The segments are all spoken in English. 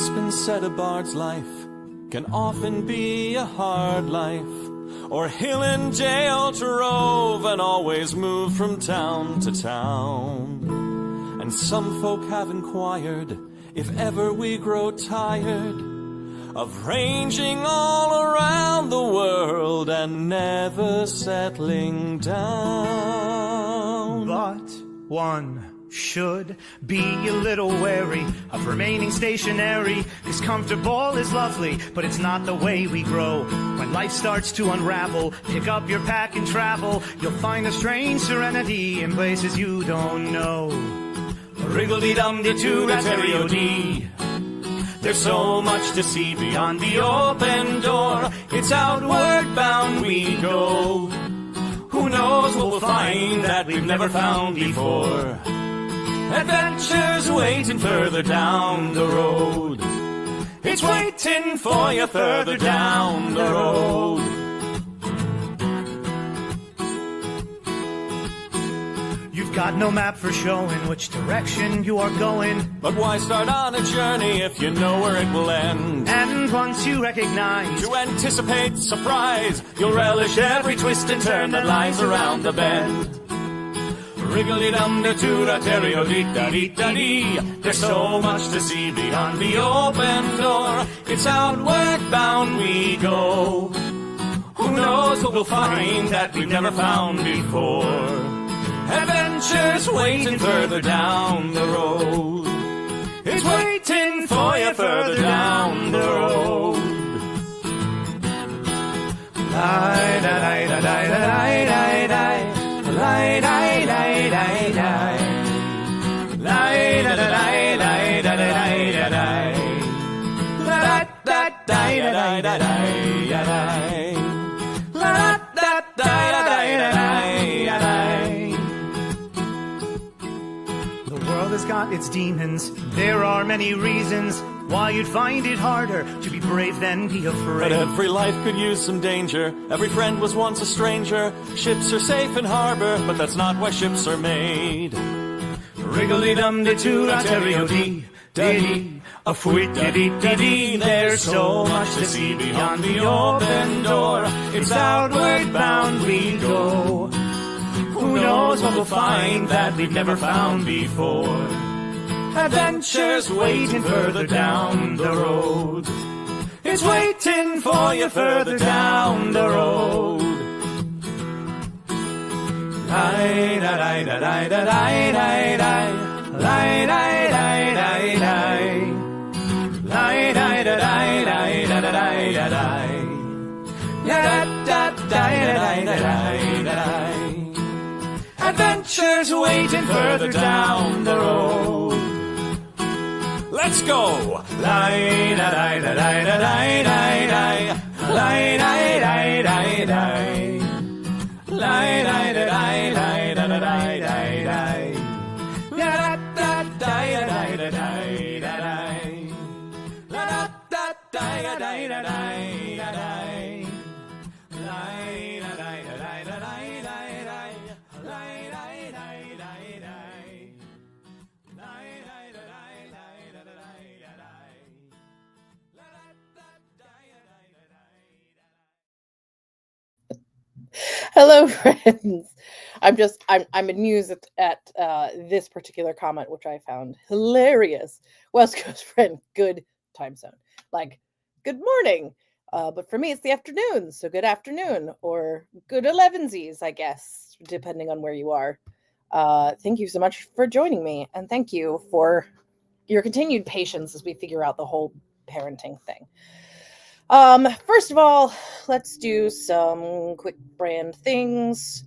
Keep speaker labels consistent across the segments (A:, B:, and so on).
A: It's been said a bard's life can often be a hard life, or hill and jail to rove and always move from town to town. And some folk have inquired if ever we grow tired of ranging all around the world and never settling down.
B: But one should be a little wary of remaining stationary, 'cause comfortable is lovely, but it's not the way we grow. When life starts to unravel, pick up your pack and travel. You'll find a strange serenity in places you don't know. Wriggle-dee-dum-dee-doo-da-terry-o-dee. There's so much to see beyond the open door. It's outward bound we go. Who knows what we'll find that we've never found before. Adventures waiting further down the road. It's waiting for you further down the road. You've got no map for showing which direction you are going.
A: But why start on a journey if you know where it will end?
B: And once you recognize,
A: to anticipate surprise, you'll relish every twist and turn that lies around the bend. Wriggle-dee-dum-dee-doo-da-terry-o-dee-da-dee-da-dee. There's so much to see beyond the open door. It's outward bound we go. Who knows what we'll find that we've never found before. Adventures waiting further down the road. It's waiting for you further down the road. Lie-da-lie-da-lie-da-lie-da-lie. Lie-da-lie-da-lie-da-lie. Lie-da-da-lie-da-lie-da-lie-da-lie. La-da-da-lie-da-lie-da-lie. La-da-da-lie-da-lie-da-lie. The world has got its demons. There are many reasons why you'd find it harder to be brave than be afraid. But every life could use some danger. Every friend was once a stranger. Ships are safe in harbor, but that's not why ships are made.
B: Wriggle-dee-dum-dee-doo-da-terry-o-dee-da-dee. A fwit-da-dee-da-dee. There's so much to see beyond the open door. It's outward bound we go. Who knows what we'll find that we've never found before. Adventures waiting further down the road. It's waiting for you further down the road. Lie-da-lie-da-lie-da-lie-da-lie. Lie-da-lie-da-lie-da-lie. Lie-da-lie-da-lie-da-lie-da-lie. Da-da-da-da-da-da-da-da-da. Adventures waiting further down the road. Let's go! Lie-da-lie-da-lie-da-lie-da-lie. Lie-da-lie-da-lie-da-lie. Lie-da-lie-da-lie-da-lie-da-lie. Da-da-da-da-da-da-da-da-da-da. La-da-da-da-da-da-da-da-da.
C: Hello, friends. I'm amused at this particular comment, which I found hilarious. West Coast friend, good time zone. Like, good morning. But for me, it's the afternoon. So good afternoon, or good 11sies, I guess, depending on where you are. Thank you so much for joining me. And thank you for your continued patience as we figure out the whole parenting thing. First of all, let's do some quick brand things.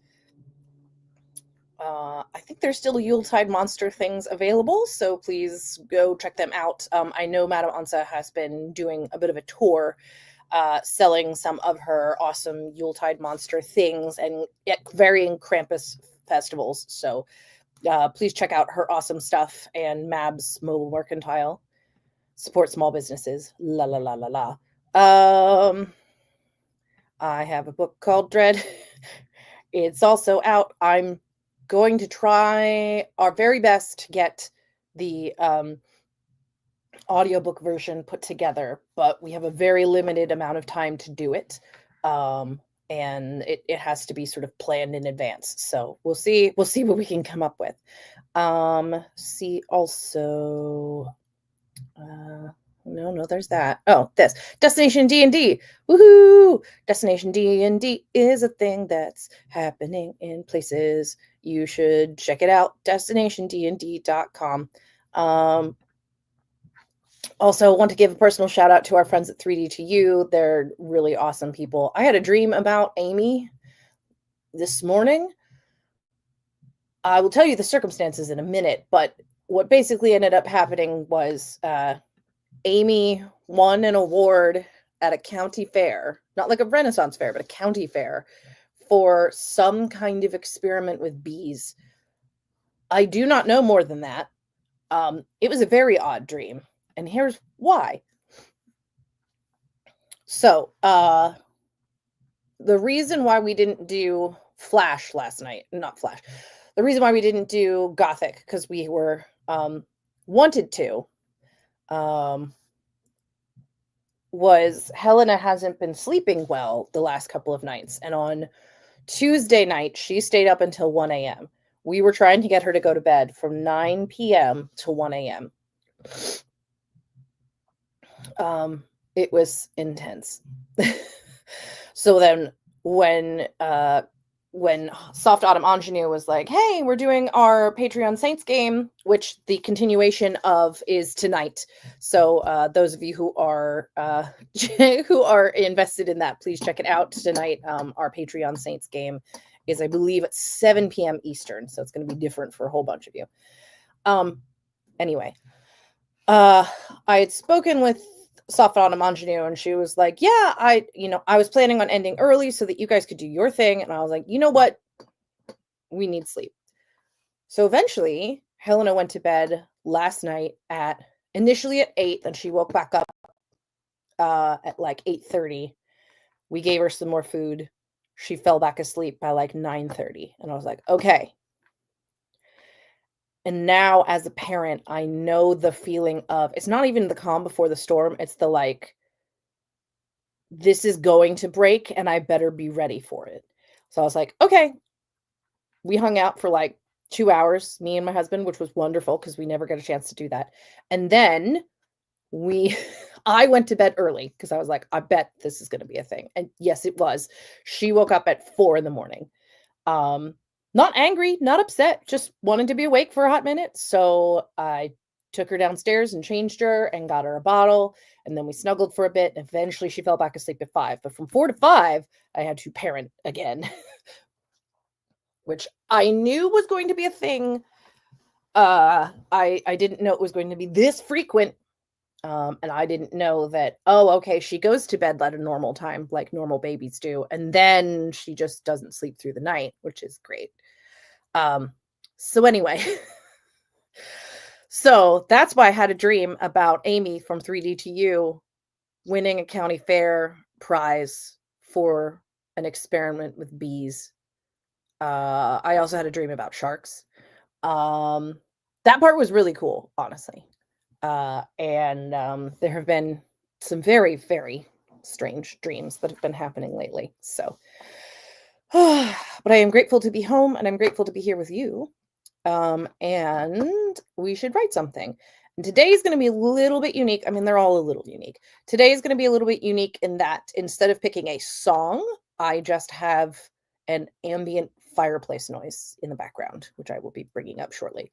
C: I think there's still Yuletide Monster things available, so please go check them out. I know Madame Ansa has been doing a bit of a tour, selling some of her awesome Yuletide Monster things and at varying Krampus festivals. So please check out her awesome stuff and Mab's Mobile Mercantile. Support small businesses. La la la la la. I have a book called Dread. It's also out. I'm going to try our very best to get the audiobook version put together, but we have a very limited amount of time to do it. And it has to be sort of planned in advance. So we'll see what we can come up with. See also, no, there's that. Oh, this Destination D&D. Woohoo! Destination D&D is a thing that's happening in places. You should check it out. DestinationDnd.com. Also, want to give a personal shout out to our friends at 3D2U. They're really awesome people. I had a dream about Amy this morning. I will tell you the circumstances in a minute, but what basically ended up happening was Amy won an award at a county fair, not like a Renaissance fair, but a county fair for some kind of experiment with bees. I do not know more than that. It was a very odd dream. And here's why. So, the reason why we didn't do Flash last night, not Flash, the reason why we didn't do Gothic, because we were wanted to, was Helena hasn't been sleeping well the last couple of nights. And on Tuesday night, she stayed up until 1 a.m. We were trying to get her to go to bed from 9 p.m. to 1 a.m. It was intense. So then when Soft Autumn Ingenue was like, hey, we're doing our Patreon Saints game, which the continuation of is tonight. So those of you who are who are invested in that, please check it out tonight. Our Patreon Saints game is, I believe, at 7 p.m. Eastern. So it's going to be different for a whole bunch of you. Anyway, I had spoken with Soft Autumn Ingenue, and she was like, yeah, I was planning on ending early so that you guys could do your thing. And I was like, you know what? We need sleep. So eventually, Helena went to bed last night initially at 8, then she woke back up at like 8:30. We gave her some more food. She fell back asleep by like 9:30. And I was like, okay. And now as a parent, I know the feeling of, it's not even the calm before the storm. It's the like, this is going to break and I better be ready for it. So I was like, okay. We hung out for like 2 hours, me and my husband, which was wonderful because we never got a chance to do that. And then I went to bed early because I was like, I bet this is going to be a thing. And yes, it was. She woke up at 4 a.m. Not angry, not upset, just wanted to be awake for a hot minute. So I took her downstairs and changed her and got her a bottle. And then we snuggled for a bit. And eventually she fell back asleep at 5. But from 4 to 5, I had to parent again, which I knew was going to be a thing. I didn't know it was going to be this frequent. And I didn't know that, okay, she goes to bed at a normal time, like normal babies do. And then she just doesn't sleep through the night, which is great. So anyway, so that's why I had a dream about Amy from 3D2U winning a county fair prize for an experiment with bees. I also had a dream about sharks. That part was really cool, honestly. And there have been some very, very strange dreams that have been happening lately. So, but I am grateful to be home and I'm grateful to be here with you. And we should write something. And today is going to be a little bit unique. I mean, they're all a little unique. Today is going to be a little bit unique in that instead of picking a song, I just have an ambient fireplace noise in the background, which I will be bringing up shortly.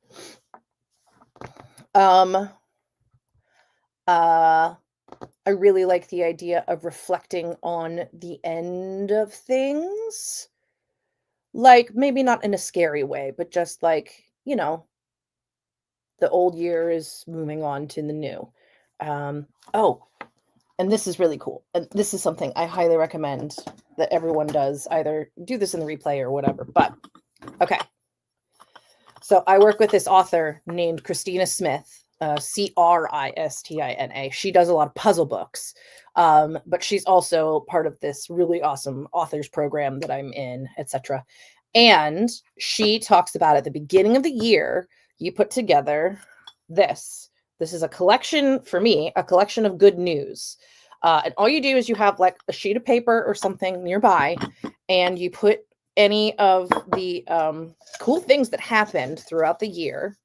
C: I really like the idea of reflecting on the end of things. Like, maybe not in a scary way, but just like, the old year is moving on to the new. And this is really cool. And this is something I highly recommend that everyone does, either do this in the replay or whatever. But, okay. So I work with this author named Christina Smith. Christina. She does a lot of puzzle books, but she's also part of this really awesome authors program that I'm in, etc. And she talks about at the beginning of the year, you put together this, This is a collection, for me, a collection of good news. And all you do is you have like a sheet of paper or something nearby, and you put any of the cool things that happened throughout the year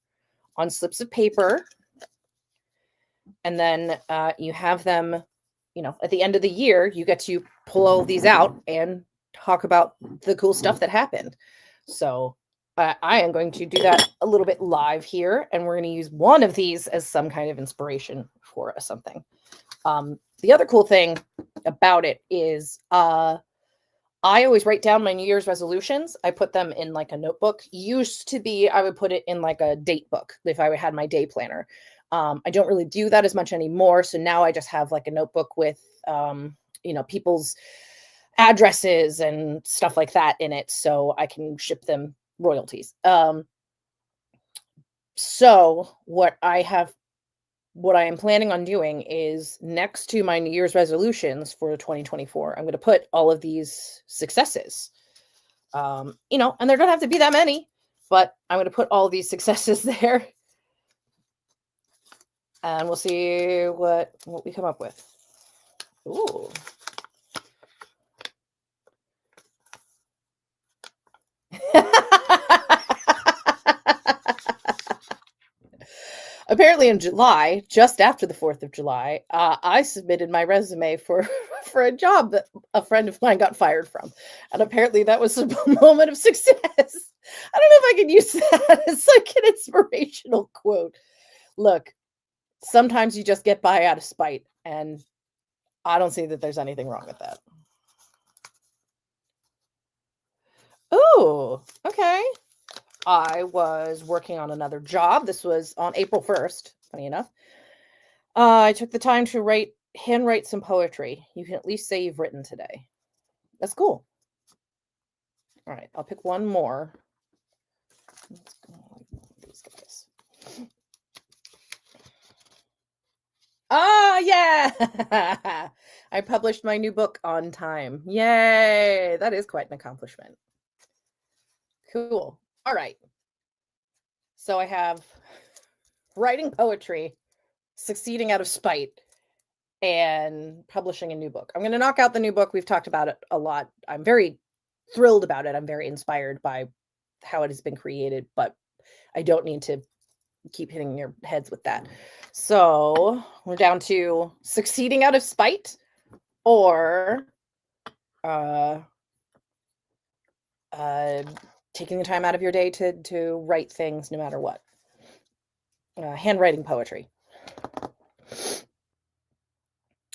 C: on slips of paper. And then you have them, at the end of the year, you get to pull all these out and talk about the cool stuff that happened. So I am going to do that a little bit live here, and we're going to use one of these as some kind of inspiration for something. The other cool thing about it is I always write down my New Year's resolutions. I put them in like a notebook. Used to be, I would put it in like a date book if I had my day planner. I don't really do that as much anymore. So now I just have like a notebook with, people's addresses and stuff like that in it, so I can ship them royalties. So what I am planning on doing is, next to my New Year's resolutions for 2024, I'm going to put all of these successes, and there don't have to be that many, but I'm going to put all of these successes there, and we'll see what we come up with. Ooh. Apparently in July, just after the 4th of July, I submitted my resume for a job that a friend of mine got fired from. And apparently that was a moment of success. I don't know if I can use that as like an inspirational quote. Look, sometimes you just get by out of spite, and I don't see that there's anything wrong with that. Oh, okay. I was working on another job. This was on April 1st, funny enough. I took the time to handwrite some poetry. You can at least say you've written today. That's cool. All right, I'll pick one more. Let's go with these guys. Yeah! I published my new book on time. Yay! That is quite an accomplishment. Cool. All right. So I have writing poetry, succeeding out of spite, and publishing a new book. I'm going to knock out the new book. We've talked about it a lot. I'm very thrilled about it. I'm very inspired by how it has been created, but I don't need to keep hitting your heads with that. So we're down to succeeding out of spite, or taking the time out of your day to write things no matter what. Handwriting poetry.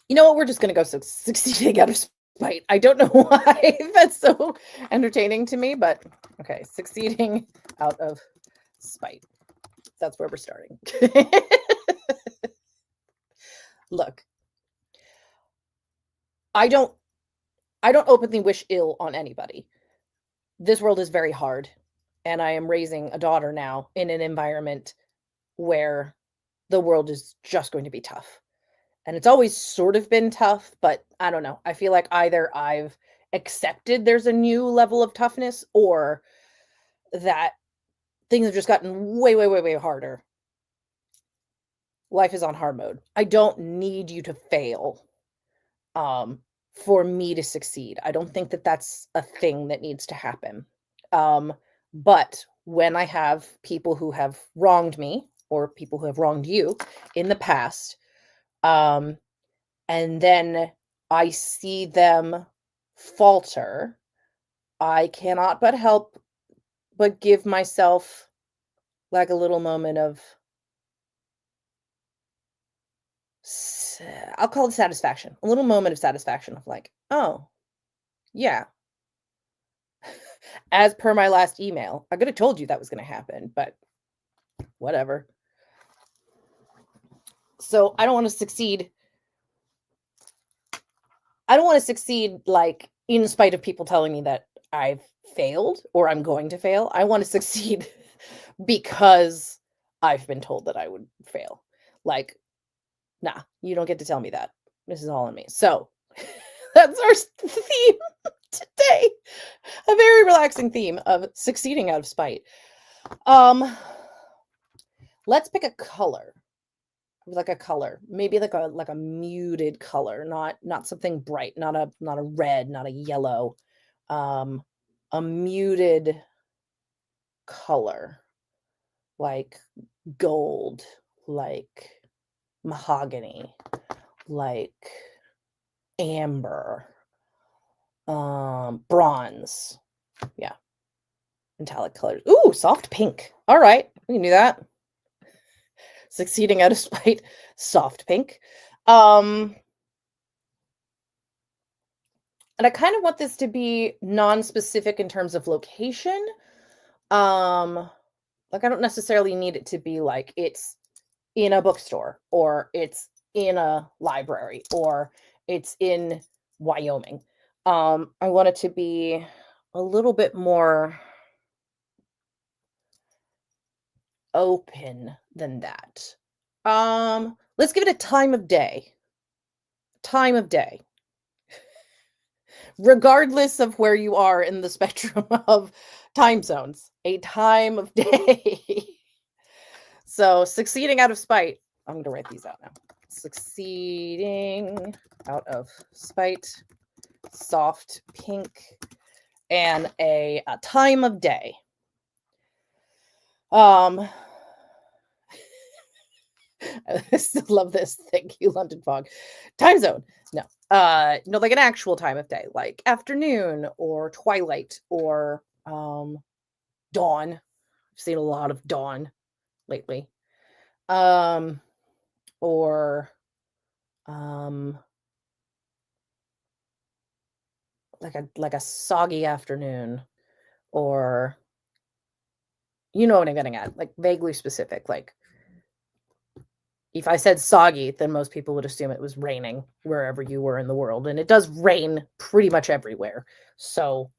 C: You know what? We're just going to go succeeding out of spite. I don't know why that's so entertaining to me, but okay. Succeeding out of spite. That's where we're starting. Look, I don't openly wish ill on anybody. This world is very hard, and I am raising a daughter now in an environment where the world is just going to be tough. And it's always sort of been tough, but I don't know. I feel like either I've accepted there's a new level of toughness, or that things have just gotten way, way, way, way harder. Life is on hard mode. I don't need you to fail for me to succeed. I don't think that that's a thing that needs to happen. But when I have people who have wronged me, or people who have wronged you in the past, and then I see them falter, I cannot but help but give myself like a little moment of, I'll call it satisfaction, a little moment of satisfaction of like, oh, yeah. As per my last email, I could have told you that was going to happen, but whatever. So I don't want to succeed. I don't want to succeed like in spite of people telling me that I've failed or I'm going to fail. I want to succeed because I've been told that I would fail. Like, nah, you don't get to tell me that. This is all on me. So that's our theme today. A very relaxing theme of succeeding out of spite. Let's pick a color. like a color, maybe like a muted color, not something bright, not a red, not a yellow, a muted color, like gold, like mahogany, like amber, bronze. Yeah. Metallic colors. Ooh, soft pink. All right. We can do that. Succeeding out of spite. Soft pink. And I kind of want this to be non-specific in terms of location. Like I don't necessarily need it to be like it's in a bookstore or it's in a library or it's in Wyoming. I want it to be a little bit more open than that. Let's give it a time of day. Time of day. Regardless of where you are in the spectrum of time zones, a time of day. So, succeeding out of spite. I'm going to write these out now. Succeeding out of spite, soft pink, and a time of day. I still love this. Thank you, London Fog. Time zone. No. No, like an actual time of day, like afternoon or twilight or dawn. I've seen a lot of dawn lately. Or like a soggy afternoon, or you know what I'm getting at, like vaguely specific. Like if I said soggy, then most people would assume it was raining wherever you were in the world, and it does rain pretty much everywhere. So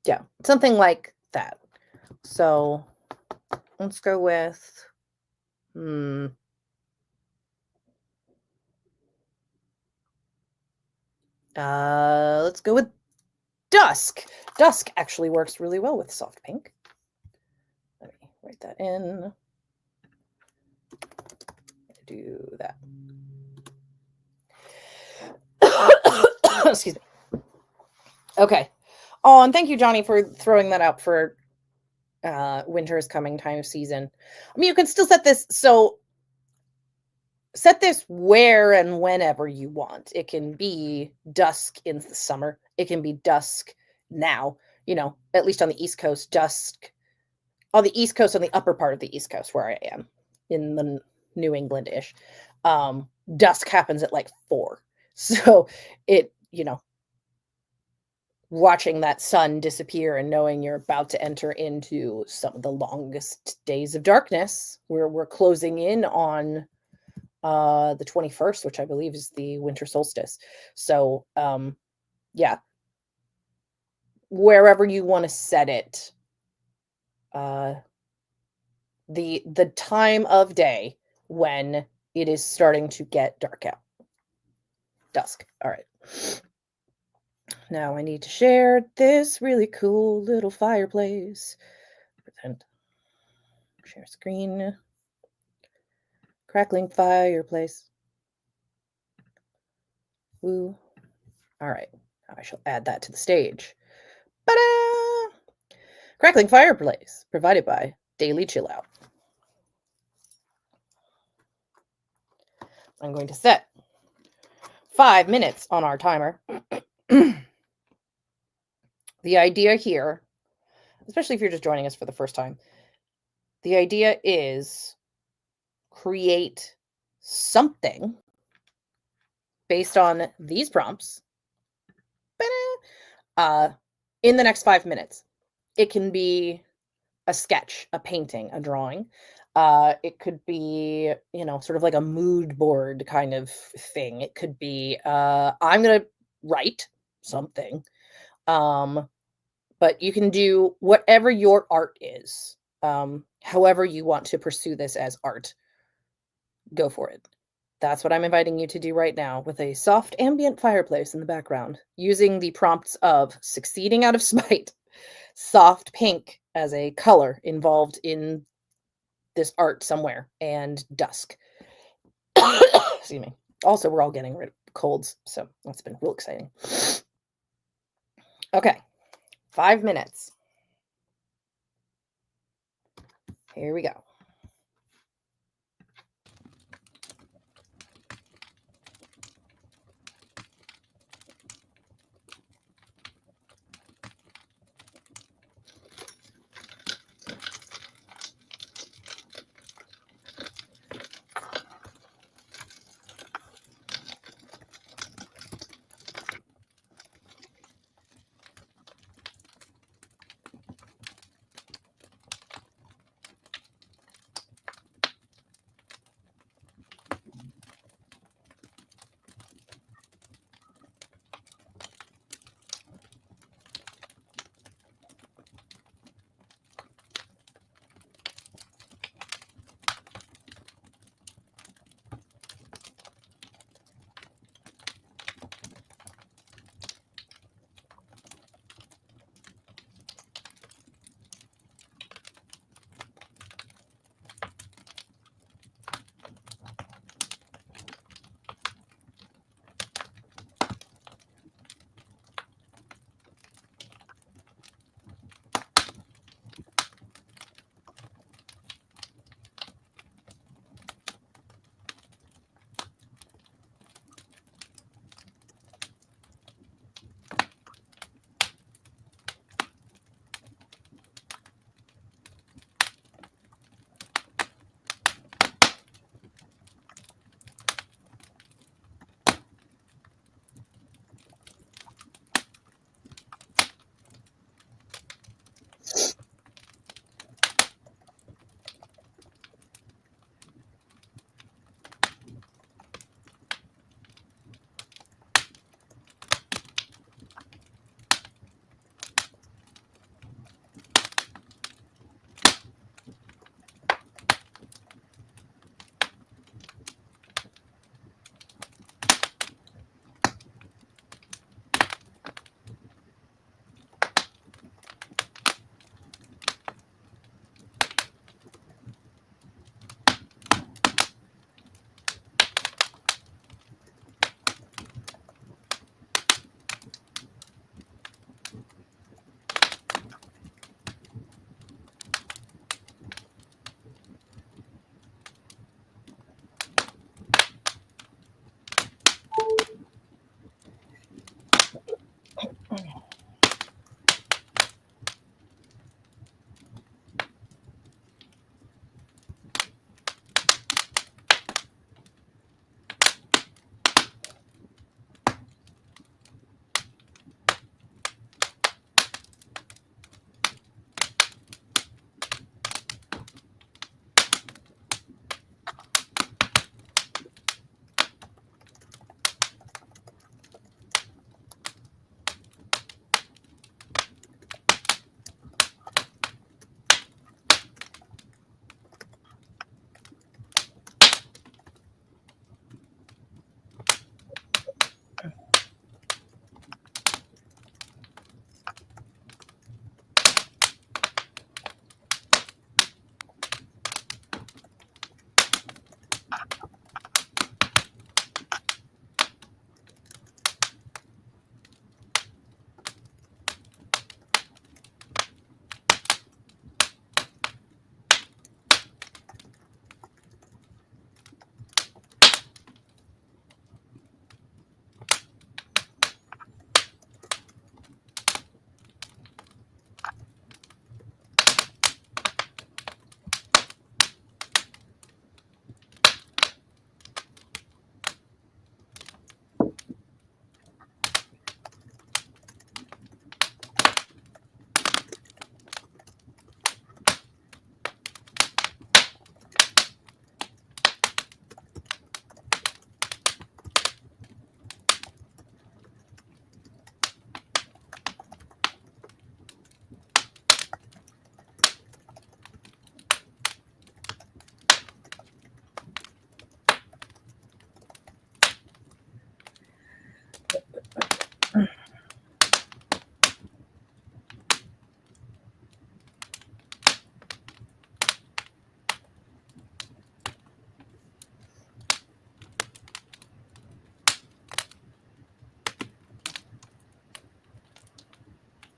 C: yeah, something like that. So let's go with let's go with dusk. Dusk actually works really well with soft pink. Let me write that in. Do that. Excuse me. Okay. Oh, and thank you, Johnny, for throwing that out for winter is coming time of season. I mean, you can still set this, so set this where and whenever you want. It can be dusk in the summer. It can be dusk now, you know, at least on the East Coast, dusk on the East Coast, on the upper part of the East Coast where I am in the New England-ish. Dusk happens at like 4. So it, you know, watching that sun disappear and knowing you're about to enter into some of the longest days of darkness, where we're closing in on the 21st, which I believe is the winter solstice. So yeah, wherever you want to set it, the time of day when it is starting to get dark out. Dusk. All right. Now I need to share this really cool little fireplace. Pretend. Share screen. Crackling fireplace. Woo. All right. Now I shall add that to the stage. Ta-da! Crackling fireplace, provided by Daily Chill Out. I'm going to set 5 minutes on our timer. The idea here, especially if you're just joining us for the first time, the idea is create something based on these prompts in the next 5 minutes. It can be a sketch, a painting, a drawing. It could be, you know, sort of like a mood board kind of thing. It could be, I'm going to write something. But you can do whatever your art is. However you want to pursue this as art, go for it. That's what I'm inviting you to do right now, with a soft ambient fireplace in the background, using the prompts of succeeding out of spite, soft pink as a color involved in this art somewhere, and dusk. Excuse me. Also, we're all getting rid of colds, so that's been real exciting. Okay, 5 minutes. Here we go.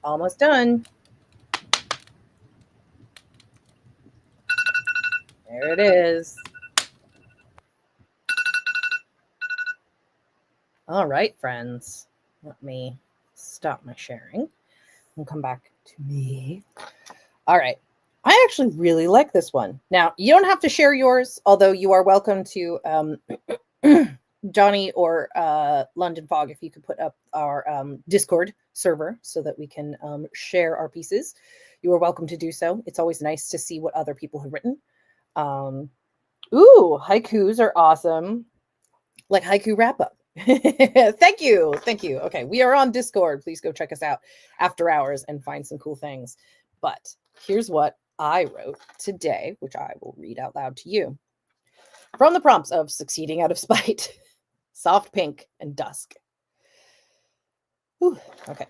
C: Almost done. There it is. All right, friends. Let me stop my sharing and come back to me. All right. I actually really like this one. Now, you don't have to share yours, although you are welcome to Johnny or London Fog, if you could put up our Discord server so that we can share our pieces. You are welcome to do so. It's always nice to see what other people have written. Ooh, haikus are awesome. Like haiku wrap up. Thank you. Thank you. Okay, we are on Discord. Please go check us out after hours and find some cool things. But here's what I wrote today, which I will read out loud to you. From the prompts of Succeeding Out of Spite, Soft Pink, and Dusk. Whew, okay.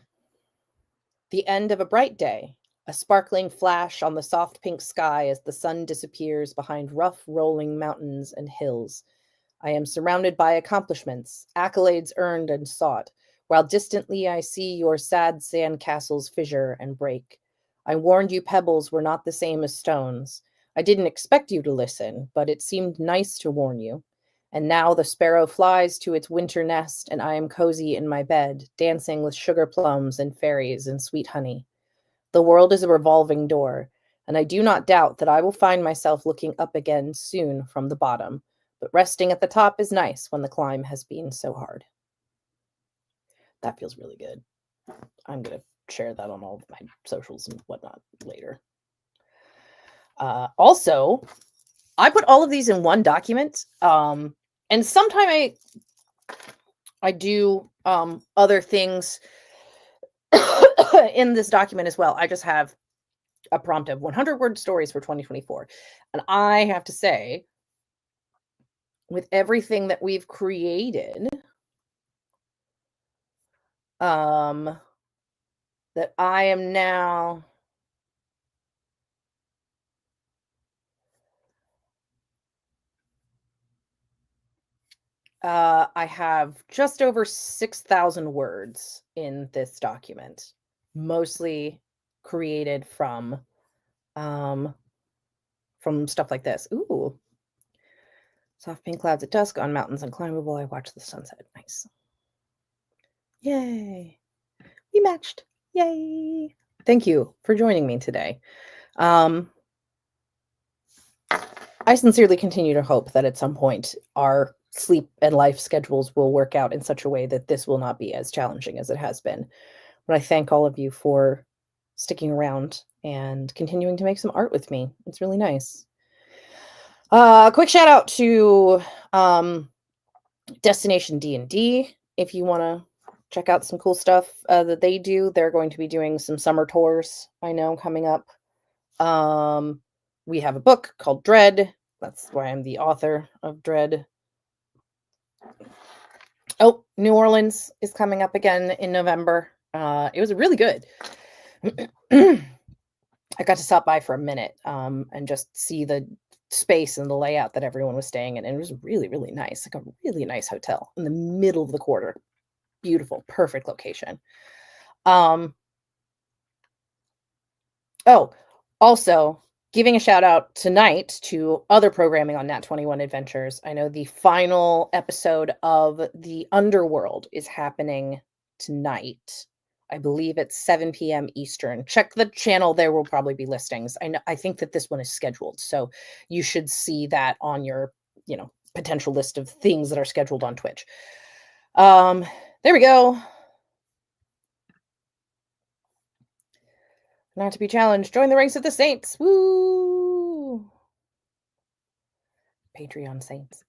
C: The end of a bright day, a sparkling flash on the soft pink sky as the sun disappears behind rough rolling mountains and hills. I am surrounded by accomplishments, accolades earned and sought, while distantly I see your sad sand castles fissure and break. I warned you pebbles were not the same as stones. I didn't expect you to listen, but it seemed nice to warn you. And now the sparrow flies to its winter nest, and I am cozy in my bed, dancing with sugar plums and fairies and sweet honey. The world is a revolving door, and I do not doubt that I will find myself looking up again soon from the bottom. But resting at the top is nice when the climb has been so hard. That feels really good. I'm going to share that on all of my socials and whatnot later. Also, I put all of these in one document. And sometime I do other things in this document as well. I just have a prompt of 100-word stories for 2024. And I have to say, with everything that we've created, that I am now I have just over 6,000 words in this document, mostly created from stuff like this. Ooh. Soft pink clouds at dusk on mountains unclimbable. I watch the sunset. Nice. Yay. We matched. Yay. Thank you for joining me today. I sincerely continue to hope that at some point our sleep and life schedules will work out in such a way that this will not be as challenging as it has been. But I thank all of you for sticking around and continuing to make some art with me. It's really nice. Quick shout out to Destination D&D. If you want to check out some cool stuff that they do, they're going to be doing some summer tours, I know, coming up. We have a book called Dread. That's why I'm the author of Dread. Oh, New Orleans is coming up again in November. It was really good. I got to stop by for a minute and just see the space and the layout that everyone was staying in. And it was really, really nice. Like a really nice hotel in the middle of the quarter. Beautiful, perfect location. Oh, also, giving a shout out tonight to other programming on Nat 21 Adventures. I know the final episode of The Underworld is happening tonight. I believe it's 7 p.m. Eastern. Check the channel. There will probably be listings. I think that this one is scheduled. So you should see that on your, potential list of things that are scheduled on Twitch. There we go. Not to be challenged. Join the ranks of the saints. Woo! Patreon saints.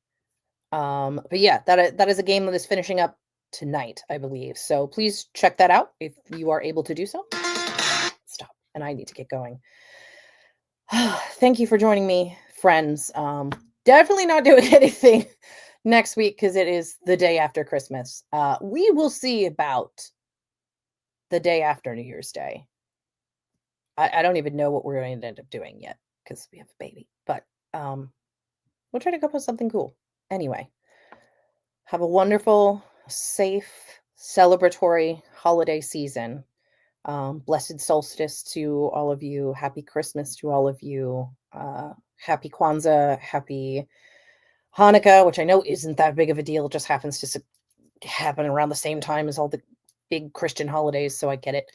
C: But yeah, that is a game that is finishing up tonight, I believe. So please check that out if you are able to do so. Stop. And I need to get going. Thank you for joining me, friends. Definitely not doing anything next week because it is the day after Christmas. We will see about the day after New Year's Day. I don't even know what we're going to end up doing yet because we have a baby. But we'll try to come up with something cool. Anyway, have a wonderful, safe, celebratory holiday season. Blessed solstice to all of you. Happy Christmas to all of you. Happy Kwanzaa. Happy Hanukkah, which I know isn't that big of a deal. It just happens to happen around the same time as all the big Christian holidays, so I get it.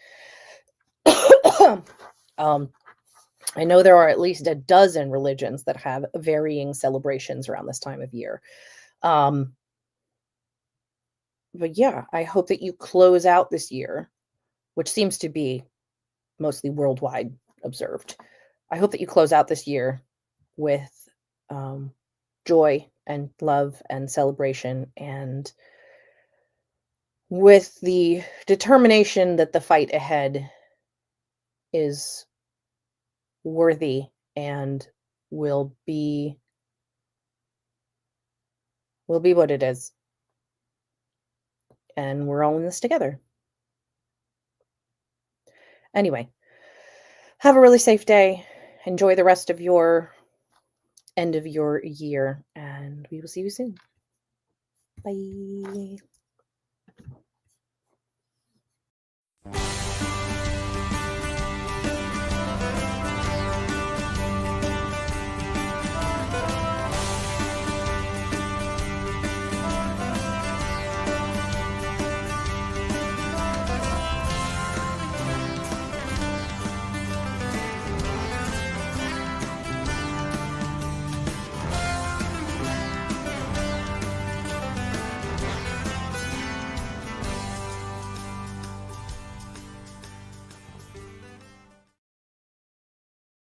C: I know there are at least a dozen religions that have varying celebrations around this time of year. But yeah, I hope that you close out this year, which seems to be mostly worldwide observed. I hope that you close out this year with joy and love and celebration, and with the determination that the fight ahead is worthy and will be what it is. And we're all in this together. Anyway, have a really safe day. Enjoy the rest of your end of your year, and we will see you soon. Bye.